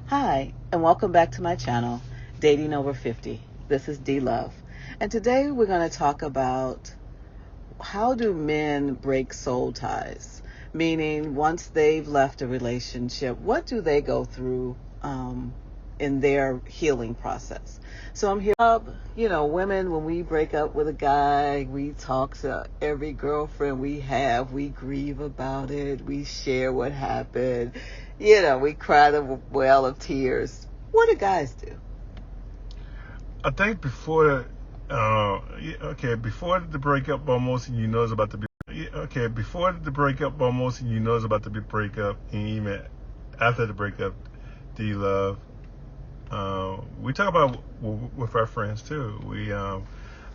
Hi, and welcome back to my channel, Dating Over 50. This is D Love. And today we're going to talk about how do men break soul ties? Meaning, once they've left a relationship, what do they go through in their healing process? So I'm here, women, when we break up with a guy, we talk to every girlfriend we have, we grieve about it, we share what happened, we cry the well of tears. What do guys do? I think before the breakup almost, and you know it's about to be before the breakup almost, and you know it's about to be breakup, and even after the breakup, D Love, we talk about with our friends too.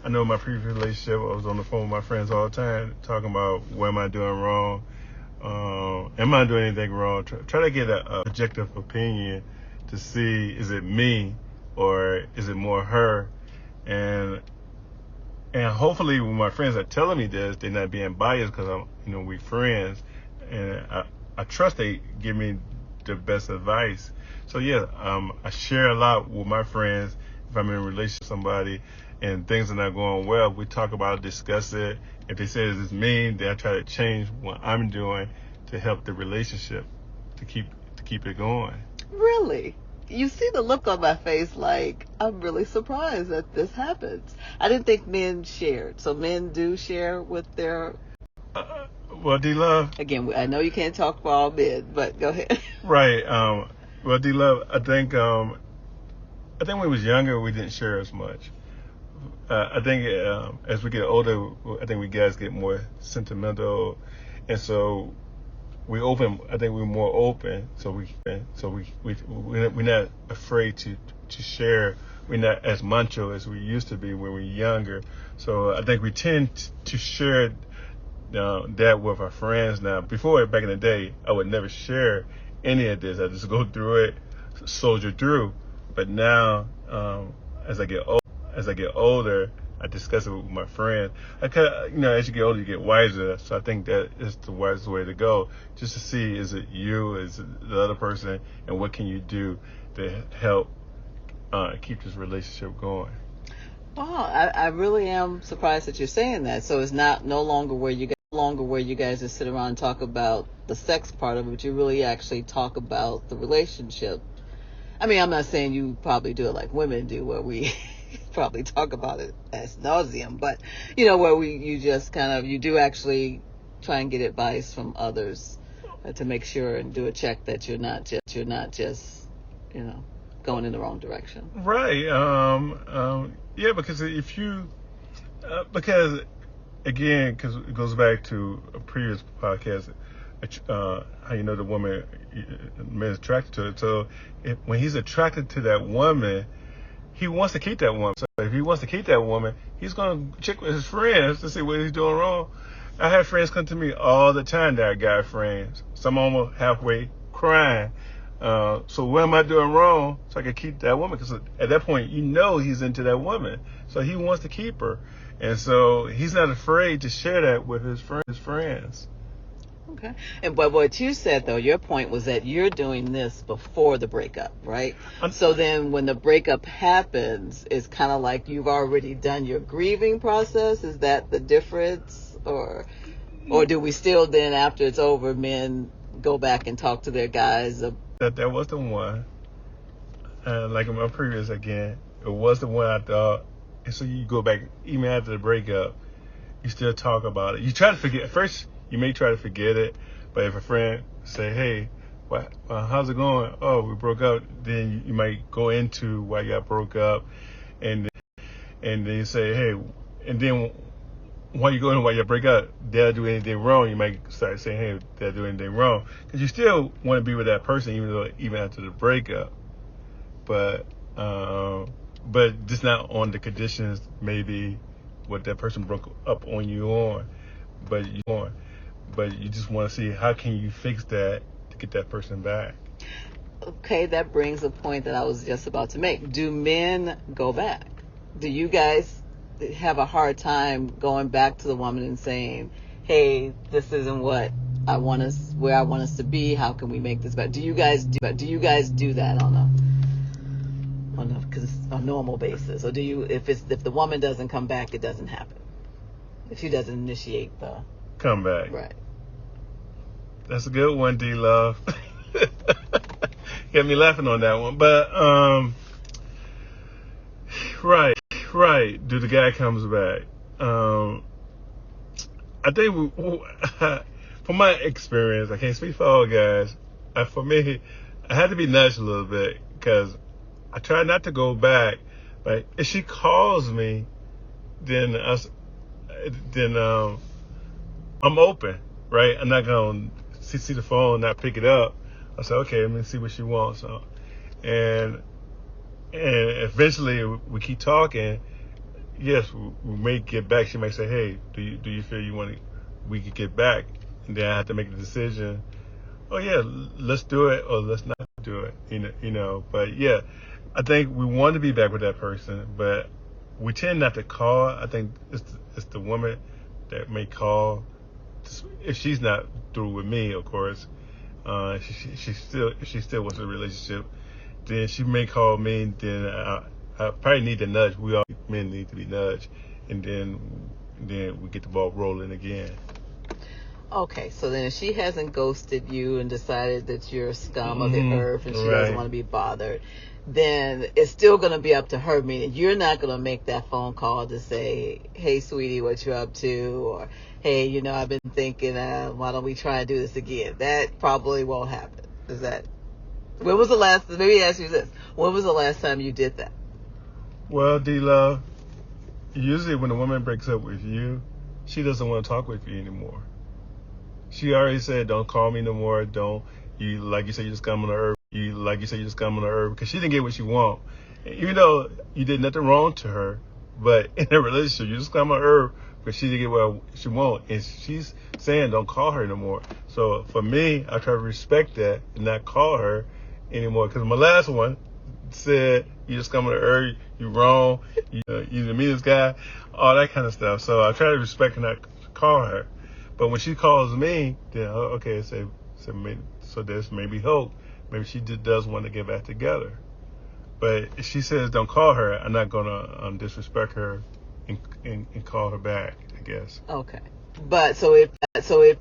I know in my previous relationship, I was on the phone with my friends all the time talking about what am I doing wrong, am I doing anything wrong? Try to get an objective opinion to see, is it me or is it more her? And hopefully when my friends are telling me this, they're not being biased because we friends, and I trust they give me the best advice. So I share a lot with my friends. If I'm in a relationship with somebody and things are not going well, we talk about it, discuss it. If they say it's me, then I try to change what I'm doing to help the relationship to keep it going. Really? You see the look on my face like, I'm really surprised that this happens. I didn't think men shared. So men do share with their... Well, D-Love... Again, I know you can't talk for all men, but go ahead. Right. Well, D-Love, I think when we was younger, we didn't share as much. I think as we get older, I think we guys get more sentimental, and so we're more open. So we're not afraid to share. We're not as macho as we used to be when we were younger. So I think we tend to share that with our friends now. Before, back in the day, I would never share any of this. I just go through it, soldier through. But now, as I get older, I discuss it with my friends. As you get older, you get wiser. So I think that is the wisest way to go. Just to see, is it you, is it the other person, and what can you do to help keep this relationship going? Wow, I really am surprised that you're saying that. So it's no longer where you guys just sit around and talk about the sex part of it, but you really actually talk about the relationship. I mean, I'm not saying you probably do it like women do, where we probably talk about it as nauseum, but where you do actually try and get advice from others to make sure and do a check that you're not just going in the wrong direction. Right. Because if you because it goes back to a previous podcast, how the woman, man is attracted to it. So when he's attracted to that woman, he wants to keep that woman. So if he wants to keep that woman, he's going to check with his friends to see what he's doing wrong. I have friends come to me all the time that are guy friends. Some almost halfway crying. So what am I doing wrong so I can keep that woman? Because at that point, he's into that woman. So he wants to keep her. And so he's not afraid to share that with his friends. Okay. But what you said, though, your point was that you're doing this before the breakup, right? So then when the breakup happens, it's kind of like you've already done your grieving process. Is that the difference? Or do we still then, after it's over, men go back and talk to their guys? That was the one. Like in my previous, again, it was the one I thought. And so you go back, even after the breakup, you still talk about it. You try to forget. First, you may try to forget it, but if a friend say, hey, how's it going? Oh, we broke up. Then you might go into why you got broke up. And then you say, hey, and then why you go into why you break up? Did I do anything wrong? You might start saying, hey, did I do anything wrong? Because you still want to be with that person even after the breakup. But just not on the conditions maybe what that person broke up on you on. But you just want to see how can you fix that to get that person back. Okay, that brings a point that I was just about to make. Do men go back? Do you guys have a hard time going back to the woman and saying, hey, this isn't what I want us where I want us to be. How can we make this better? Do you guys do that on a normal basis, or do you, if the woman doesn't come back, it doesn't happen? If she doesn't initiate the come back. Right. That's a good one, D Love. Get me laughing on that one. But right. Do the guy comes back? I think from my experience, I can't speak for all guys. For me, I had to be nudged a little bit because I try not to go back. But if she calls me, then I'm open, right? I'm not gonna see the phone, not pick it up. I say, okay, let me see what she wants. So, and eventually we keep talking. Yes, we may get back. She may say, hey, do you feel we could get back? And then I have to make the decision. Oh yeah, let's do it or let's not do it. You know. But yeah, I think we want to be back with that person, but we tend not to call. I think it's the woman that may call if she's not through with me, of course. She still wants a relationship, then she may call me. Then I probably need to nudge. We all men need to be nudged, and then we get the ball rolling again. Okay, so then if she hasn't ghosted you and decided that you're a scum of the earth and she doesn't want to be bothered, then it's still going to be up to her, meaning you're not going to make that phone call to say, hey, sweetie, what you up to? Or, hey, I've been thinking, why don't we try and do this again? That probably won't happen. When was the last, let me ask you this, when was the last time you did that? Well, D-Love, usually when a woman breaks up with you, she doesn't want to talk with you anymore. She already said, don't call me no more. Like you said, you just come on the earth. Because she didn't get what she want. Even though you did nothing wrong to her, but in a relationship, you just come on earth because she didn't get what she want. And she's saying, don't call her no more. So for me, I try to respect that and not call her anymore. Because my last one said, you just come on the earth, you wrong, you're the meanest guy, all that kind of stuff. So I try to respect and not call her. But when she calls me, then okay, so there's maybe hope. Maybe she just does want to get back together. But if she says don't call her, I'm not gonna disrespect her and call her back, I guess. Okay. But so if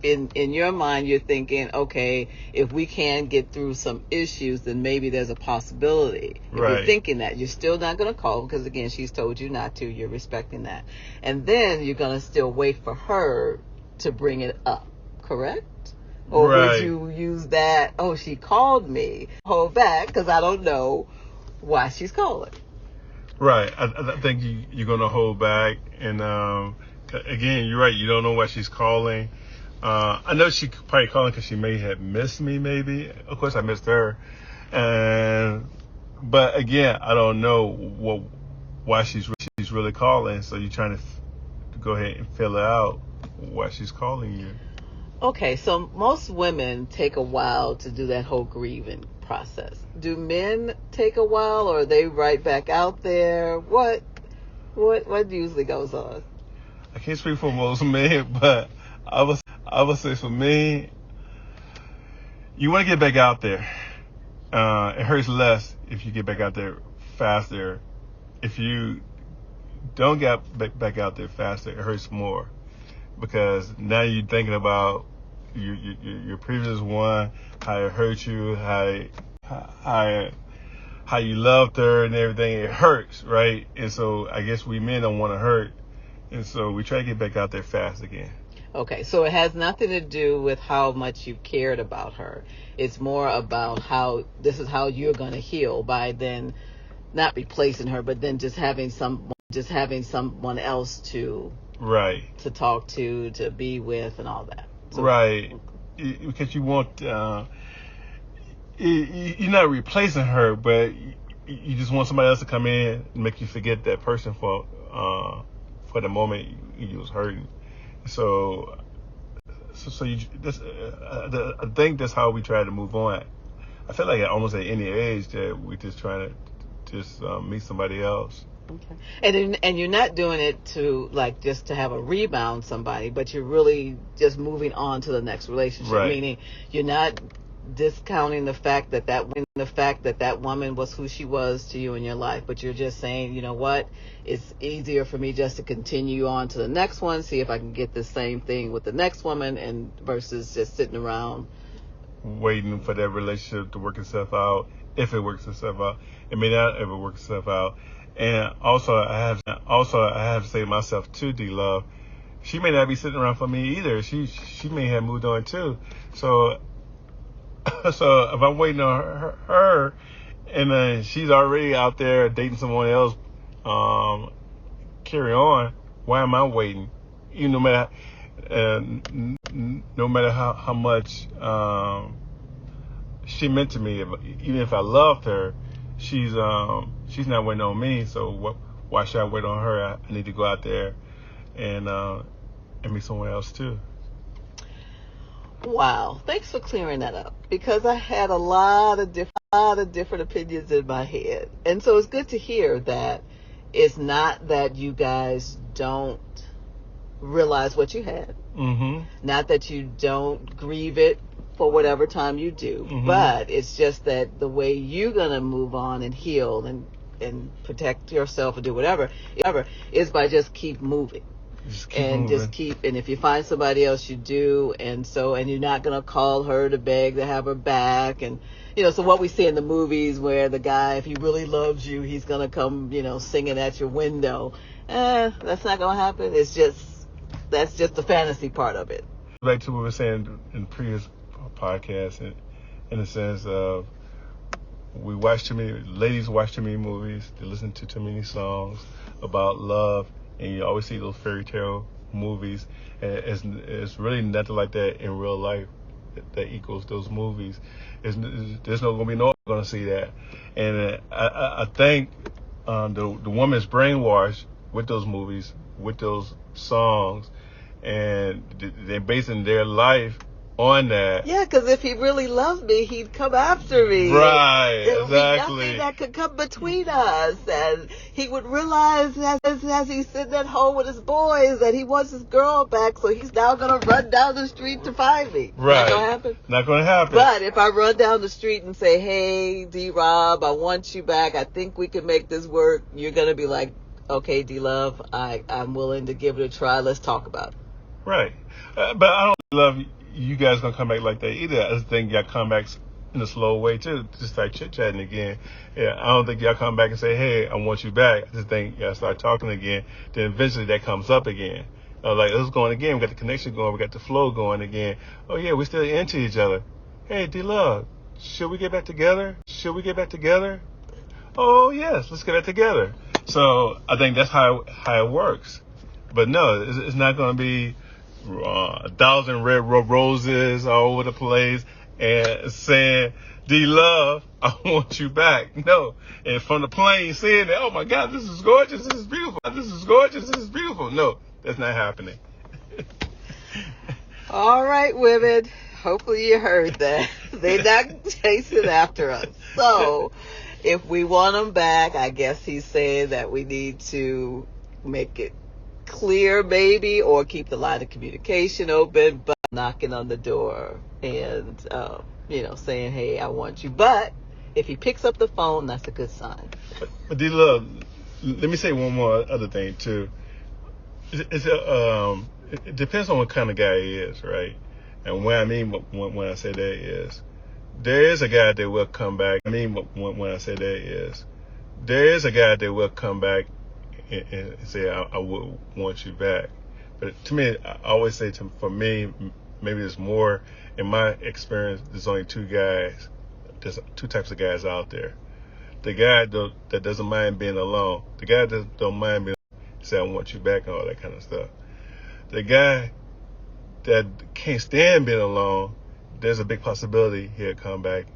in your mind you're thinking, okay, if we can get through some issues, then maybe there's a possibility. If you're thinking that, you're still not going to call because, again, she's told you not to. You're respecting that. And then you're going to still wait for her to bring it up, correct? Or would you use that, oh, she called me, hold back because I don't know why she's calling? Right. I think you're going to hold back. And again, you're right. You don't know why she's calling. I know she probably calling because she may have missed me, maybe. Of course, I missed her. But again, I don't know why she's really calling. So you're trying to go ahead and fill it out why she's calling you. Okay, so most women take a while to do that whole grieving process. Do men take a while, or are they right back out there? What usually goes on? I can't speak for most men, but I would say for me, you want to get back out there. It hurts less if you get back out there faster. If you don't get back out there faster, it hurts more. Because now you're thinking about your previous one, how it hurt you, how you loved her and everything. It hurts, right? And so I guess we men don't want to hurt, and so we try to get back out there fast again. Okay, so it has nothing to do with how much you cared about her. It's more about how this is how you're going to heal by then not replacing her, but then just having someone else to talk to be with and all that. So, because you want you're not replacing her, but you just want somebody else to come in and make you forget that person for the moment you was hurting. So you I think that's how we try to move on. I feel like almost at any age that we just trying to meet somebody else. Okay. And you're not doing it to like just to have a rebound somebody, but you're really just moving on to the next relationship. Right. Meaning you're not discounting the fact that that woman was who she was to you in your life, but you're just saying, you know what, it's easier for me just to continue on to the next one, see if I can get the same thing with the next woman, and versus just sitting around waiting for that relationship to work itself out. If it works itself out, it may not ever work itself out. And also, I have to say to myself too, D Love, she may not be sitting around for me either. She may have moved on too. So so if I'm waiting on her and she's already out there dating someone else, carry on. Why am I waiting? No matter how much she meant to me, even if I loved her, she's not waiting on me. So why should I wait on her? I need to go out there and meet someone else too. Wow, thanks for clearing that up, because I had a lot of different opinions in my head. And so it's good to hear that it's not that you guys don't realize what you had. Mm-hmm. Not that you don't grieve it for whatever time you do, mm-hmm. but it's just that the way you're going to move on and heal and protect yourself and do whatever is by just keep moving. And if you find somebody else, you do. And you're not going to call her to beg to have her back. And, so what we see in the movies where the guy, if he really loves you, he's going to come, singing at your window. That's not going to happen. That's just the fantasy part of it. Back to what we were saying in previous podcasts, in the sense of ladies watch too many movies, they listen to too many songs about love, and you always see those fairy tale movies, and it's really nothing like that in real life that equals those movies. There's no going to be no one going to see that, and I think the woman's brainwashed with those movies, with those songs, and they're basing their life on that. Yeah, because if he really loved me, he'd come after me. Right, There would exactly. be nothing that could come between us, and he would realize as he's sitting at home with his boys that he wants his girl back, so he's now gonna run down the street to find me. Right. Not gonna happen. Not gonna happen. But if I run down the street and say, "Hey, D-Rob, I want you back. I think we can make this work," you're gonna be like, "Okay, D-Love, I'm willing to give it a try. Let's talk about it." Right. But I don't love you guys gonna come back like that either. I just think y'all come back in a slow way too, just start chit-chatting again. Yeah, I don't think y'all come back and say, "Hey, I want you back." I just think y'all start talking again. Then eventually that comes up again. Like, it's going again. We got the connection going. We got the flow going again. Oh yeah, we still into each other. Hey, D-Love, should we get back together? Oh yes, let's get back together. So I think that's how it works. But no, it's not going to be 1,000 red roses all over the place and saying, "D-Love, I want you back." No. And from the plane saying that, "Oh my God, this is gorgeous, this is beautiful, this is gorgeous, this is beautiful." No, that's not happening. All right, women. Hopefully you heard that. They're not chasing after us. So if we want them back, I guess he's saying that we need to make it clear, maybe, or keep the line of communication open, but knocking on the door and saying, "Hey, I want you." But if he picks up the phone, that's a good sign. But D-Love, let me say one more other thing too. It depends on what kind of guy he is, right? And what I mean when I say that is, there is a guy that will come back. When I say that is, there is a guy that will come back and say, I would want you back. But to me, I always say, for me, maybe there's more. In my experience, there's only two guys. There's two types of guys out there. The guy that doesn't mind being alone. The guy that don't mind being say, "I want you back," and all that kind of stuff. The guy that can't stand being alone, there's a big possibility he'll come back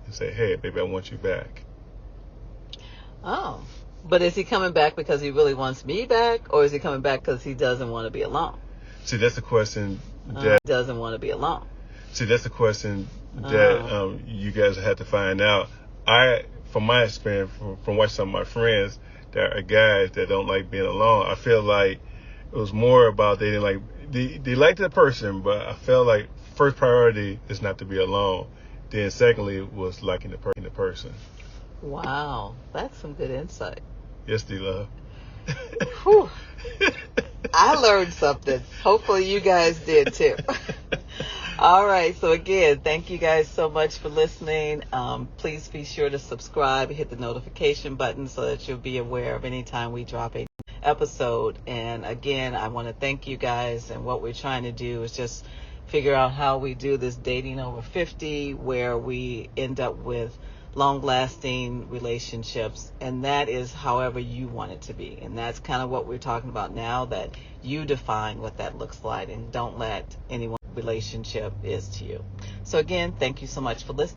and say, "Hey, baby, I want you back." Oh. But is he coming back because he really wants me back, or is he coming back because he doesn't want to be alone? See, that's the question doesn't want to be alone. See, that's the question that you guys have to find out. From my experience, from watching some of my friends, there are guys that don't like being alone. I feel like it was more about they didn't like they liked the person, but I felt like first priority is not to be alone. Then secondly was liking the person. Wow, that's some good insight. Yes, D-Love. Whew. I learned something. Hopefully you guys did too. All right. So again, thank you guys so much for listening. Please be sure to subscribe, hit the notification button so that you'll be aware of any time we drop a episode. And again, I want to thank you guys. And what we're trying to do is just figure out how we do this dating over 50, where we end up with long-lasting relationships, and that is however you want it to be. And that's kind of what we're talking about now, that you define what that looks like and don't let anyone relationship is to you. So again, thank you so much for listening.